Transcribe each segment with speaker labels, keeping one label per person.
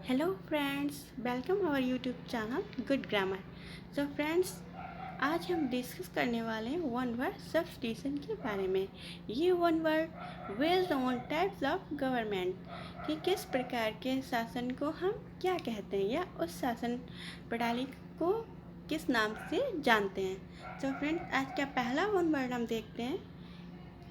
Speaker 1: Hello friends, welcome our YouTube channel good grammar. So friends, आज हम discuss करने वाले हैं वन वर्ड सब्स्टिट्यूशन के बारे में। ये one word based on types of government कि किस प्रकार के शासन को हम क्या कहते हैं या उस शासन प्रणाली को किस नाम से जानते हैं। सो फ्रेंड्स, आज का पहला वन वर्ड हम देखते हैं।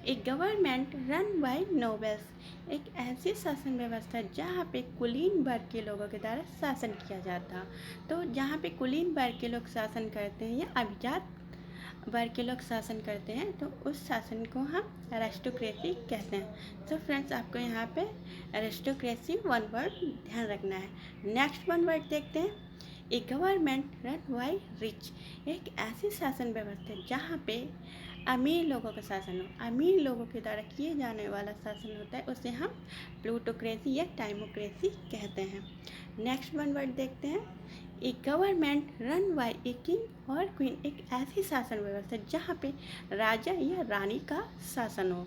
Speaker 1: एक गवर्नमेंट रन बाय नोबल्स, एक ऐसी शासन व्यवस्था जहाँ पे कुलीन वर्ग के लोगों के द्वारा शासन किया जाता। तो जहाँ पे कुलीन वर्ग के लोग शासन करते हैं या अभिजात वर्ग के लोग शासन करते हैं तो उस शासन को हम एरिस्टोक्रेसी कहते हैं। तो फ्रेंड्स, आपको यहाँ पे एरिस्टोक्रेसी वन वर्ड ध्यान रखना है। नेक्स्ट वन वर्ड देखते हैं। A government run by rich, एक ऐसी शासन व्यवस्था जहाँ पे अमीर लोगों का शासन हो, अमीर लोगों के द्वारा किए जाने वाला शासन होता है, उसे हम प्लूटोक्रेसी या टाइमोक्रेसी कहते हैं। नेक्स्ट वन वर्ड देखते हैं। A government run by a king और क्वीन, एक ऐसी शासन व्यवस्था जहाँ पे राजा या रानी का शासन हो।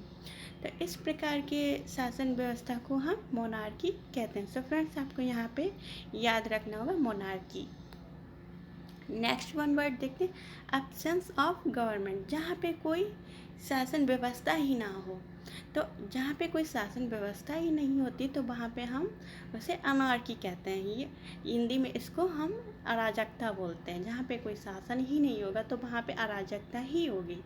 Speaker 1: तो इस प्रकार के शासन व्यवस्था को हम मोनार्की कहते हैं। सो फ्रेंड्स, आपको यहाँ पे याद रखना होगा मोनार्की। नेक्स्ट वन वर्ड देखते हैं। एब्सेंस ऑफ गवर्नमेंट, जहाँ पे कोई शासन व्यवस्था ही ना हो। तो जहाँ पे कोई शासन व्यवस्था ही नहीं होती तो वहाँ पे हम उसे अनार्की कहते हैं। ये हिंदी में इसको हम अराजकता बोलते हैं। जहाँ पे कोई शासन ही नहीं होगा तो वहाँ पे अराजकता ही होगी।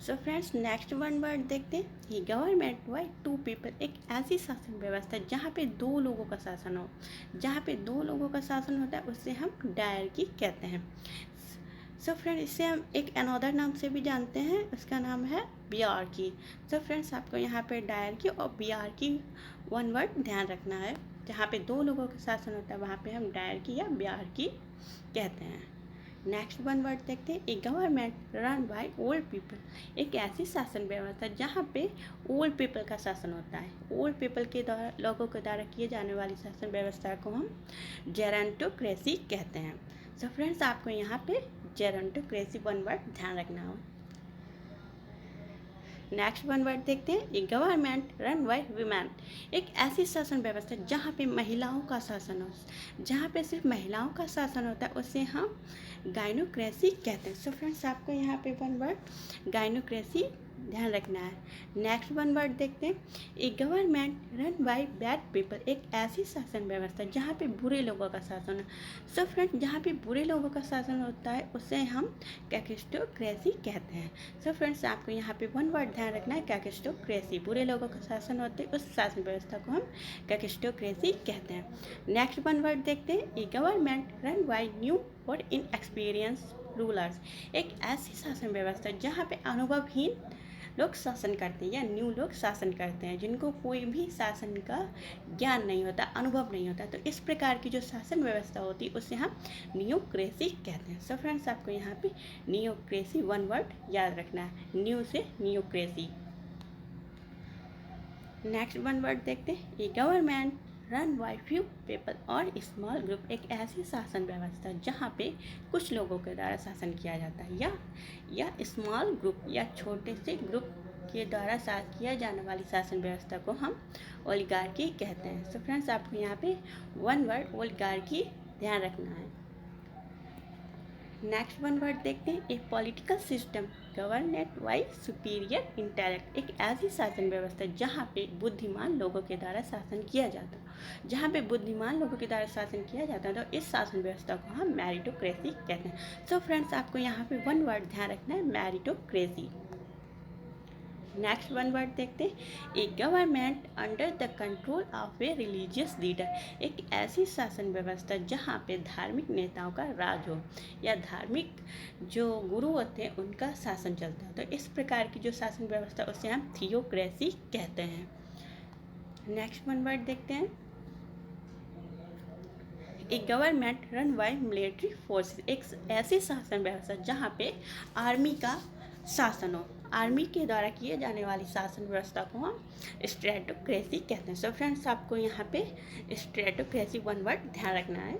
Speaker 1: So friends, next one word देखते हैं। ही गवर्नमेंट बाय टू पीपल, एक ऐसी शासन व्यवस्था जहाँ पे दो लोगों का शासन हो। जहाँ पे दो लोगों का शासन होता है उसे हम डायरकी कहते हैं। सो फ्रेंड, इसे हम एक अनदर नाम से भी जानते हैं, उसका नाम है बियार्की। सो फ्रेंड्स, आपको यहाँ पे डायरकी और बियार्की वन वर्ड ध्यान रखना है। जहाँ पे दो लोगों का शासन होता है वहाँ पे हम डायरकी या बियार्की कहते हैं। नेक्स्ट वन वर्ड देखते हैं। A government run by old people, एक ऐसी शासन व्यवस्था जहाँ पे ओल्ड पीपल का शासन होता है। ओल्ड पीपल के द्वारा लोगों के द्वारा किए जाने वाली शासन व्यवस्था को हम जेरंटोक्रेसी कहते हैं। सो फ्रेंड्स, आपको यहाँ पे जेरंटोक्रेसी वन वर्ड ध्यान रखना हो। नेक्स्ट वन वर्ड देखते हैं। A government run by women, एक ऐसी शासन व्यवस्था जहाँ पे महिलाओं का शासन हो। जहाँ पे सिर्फ महिलाओं का शासन होता है उसे हम गाइनोक्रेसी कहते हैं। सो फ्रेंड्स, आपको यहाँ पे वन वर्ड गाइनोक्रेसी ध्यान रखना है। नेक्स्ट वन वर्ड देखते हैं। A government run by bad people, एक ऐसी शासन व्यवस्था जहाँ पे बुरे लोगों का शासन हो। सो फ्रेंड्स, जहाँ पे बुरे लोगों का शासन होता है उसे हम कैकिस्टोक्रेसी कहते हैं। सो फ्रेंड्स, आपको यहाँ पे वन वर्ड ध्यान रखना है, कैकिस्टोक्रेसी। बुरे लोगों का शासन होते है उस शासन व्यवस्था को हम कैकिस्टोक्रेसी कहते हैं। नेक्स्ट वन वर्ड देखते हैं। A government run bye new और इनएक्सपीरियंस रूलर्स, एक ऐसी शासन व्यवस्था जहाँ पे अनुभवहीन लोग शासन करते हैं या न्यू लोग शासन करते हैं, जिनको कोई भी शासन का ज्ञान नहीं होता, अनुभव नहीं होता। तो इस प्रकार की जो शासन व्यवस्था होती है उसे हम नियोक्रेसी कहते हैं। सो फ्रेंड्स, आपको यहाँ पे नियोक्रेसी वन वर्ड याद रखना है, न्यू से नियोक्रेसी। नेक्स्ट वन वर्ड देखते हैं। A government run by few people और स्मॉल ग्रुप, एक ऐसी शासन व्यवस्था जहाँ पे कुछ लोगों के द्वारा शासन किया जाता है या स्मॉल ग्रुप या छोटे से ग्रुप के द्वारा किया जाने वाली शासन व्यवस्था को हम ओलिगार्की कहते हैं। सो फ्रेंड्स, आपको यहाँ पे वन वर्ड ओलिगार्की ध्यान रखना है। नेक्स्ट वन वर्ड देखते हैं। A political system governed by superior intellect, एक ऐसी शासन व्यवस्था जहाँ पे बुद्धिमान लोगों के द्वारा शासन किया जाता है। जहाँ पे बुद्धिमान लोगों के द्वारा शासन किया जाता है तो इस शासन व्यवस्था को हम मेरिटोक्रेसी कहते हैं। सो फ्रेंड्स, आपको यहाँ पे वन वर्ड ध्यान रखना है, मेरिटोक्रेसी। नेक्स्ट वन वर्ड देखते हैं। A government under the control of a religious leader, एक ऐसी शासन व्यवस्था जहाँ पे धार्मिक नेताओं का राज हो या धार्मिक जो गुरु होते हैं उनका शासन चलता है। तो इस प्रकार की जो शासन व्यवस्था उसे हम थियोक्रेसी कहते हैं। नेक्स्ट वन वर्ड देखते हैं। एक government run bye military forces, एक ऐसी शासन व्यवस्था जहाँ पे आर्मी का शासन हो। आर्मी के द्वारा किए जाने वाली शासन व्यवस्था को हम स्ट्रेटोक्रेसी कहते हैं। सो फ्रेंड्स, आपको यहाँ पे स्ट्रेटोक्रेसी वन वर्ड ध्यान रखना है।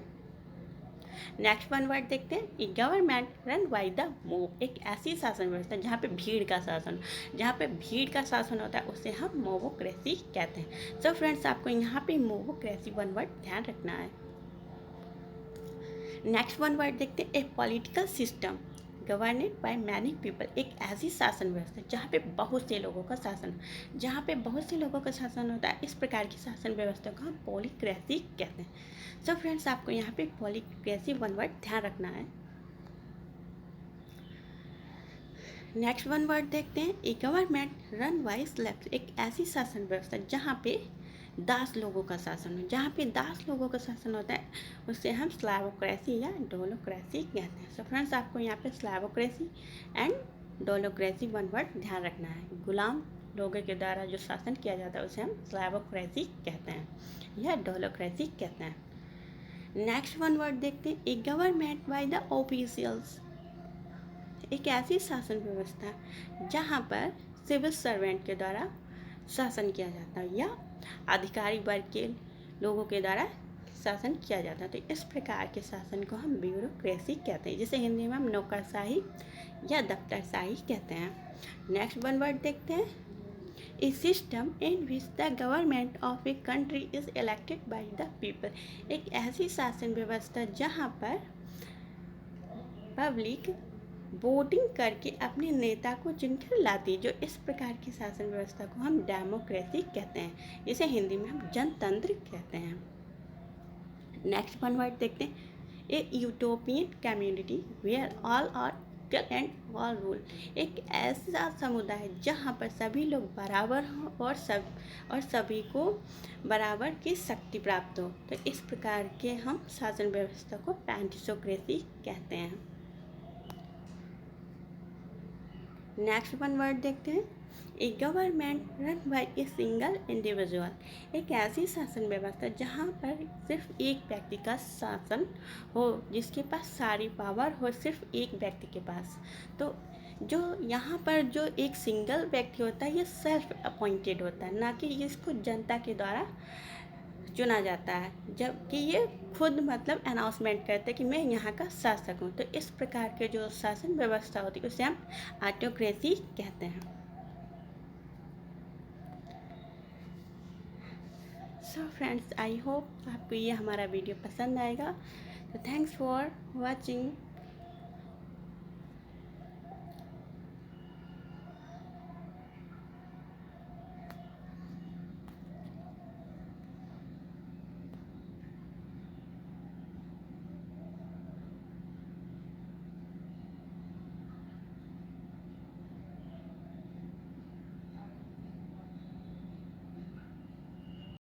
Speaker 1: नेक्स्ट वन वर्ड देखते हैं। A government run by the mob, एक ऐसी शासन व्यवस्था जहाँ पे भीड़ का शासन, जहाँ पे भीड़ का शासन होता है उसे हम मोबोक्रेसी कहते हैं। सो फ्रेंड्स, आपको यहाँ पे मोबोक्रेसी वन वर्ड ध्यान रखना है। नेक्स्ट वन वर्ड देखते हैं, a political system governed by many people. एक ऐसी शासन व्यवस्था जहाँ पे बहुत से लोगों का शासन, जहाँ पे बहुत से लोगों का शासन होता है, इस प्रकार की शासन व्यवस्था को हम पॉलीक्रेसी कहते हैं। सो फ्रेंड्स, आपको यहाँ पे पॉलीक्रेसी वन वर्ड ध्यान रखना है। नेक्स्ट वन वर्ड देखते हैं, a government run bye slaves. एक ऐसी शासन व्यवस्था जहाँ पे दास लोगों का शासन हो, जहाँ पे दास लोगों का शासन होता है उसे हम स्लैवोक्रेसी या डोलोक्रेसी कहते हैं। सो फ्रेंड्स, आपको यहाँ पे स्लैवोक्रेसी एंड डोलोक्रेसी वन वर्ड ध्यान रखना है। गुलाम लोगों के द्वारा जो शासन किया जाता है उसे हम स्लैवोक्रेसी कहते हैं या डोलोक्रेसी कहते हैं। नेक्स्ट वन वर्ड देखते हैं, a government by the officials. एक ऐसी शासन व्यवस्था जहाँ पर सिविल सर्वेंट के द्वारा शासन किया जाता है या आधिकारिक वर्ग के लोगों के द्वारा शासन किया जाता है। तो इस प्रकार के शासन को हम ब्यूरोक्रेसी कहते हैं, जिसे हिंदी में हम नौकरशाही या दफ्तरशाही कहते हैं। नेक्स्ट वन वर्ड देखते हैं, a system in which the government of a country is elected by the people. एक ऐसी शासन व्यवस्था जहाँ पर पब्लिक वोटिंग करके अपने नेता को चुनकर लाती है। जो इस प्रकार की शासन व्यवस्था को हम डेमोक्रेसी कहते हैं, इसे हिंदी में हम जनतंत्र कहते हैं। नेक्स्ट वन वर्ड देखते हैं, a utopian community where all are equal and all rule. एक ऐसा समुदाय जहाँ पर सभी लोग बराबर हों और सभी को बराबर की शक्ति प्राप्त हो। तो इस प्रकार के हम शासन व्यवस्था को पैंटिसोक्रेसी कहते हैं। नेक्स्ट वन वर्ड देखते हैं, a government run by a single individual. एक ऐसी शासन व्यवस्था जहाँ पर सिर्फ एक व्यक्ति का शासन हो, जिसके पास सारी पावर हो सिर्फ एक व्यक्ति के पास। तो जो यहाँ पर जो एक सिंगल व्यक्ति होता है ये सेल्फ अपॉइंटेड होता है, ना कि इसको जनता के द्वारा चुना जाता है, जबकि ये खुद मतलब अनाउंसमेंट करते हैं कि मैं यहाँ का शासक हूँ। तो इस प्रकार के जो शासन व्यवस्था होती है उसे हम ऑटोक्रेसी कहते हैं। सो फ्रेंड्स, आई होप आपको ये हमारा वीडियो पसंद आएगा। तो थैंक्स फॉर वॉचिंग।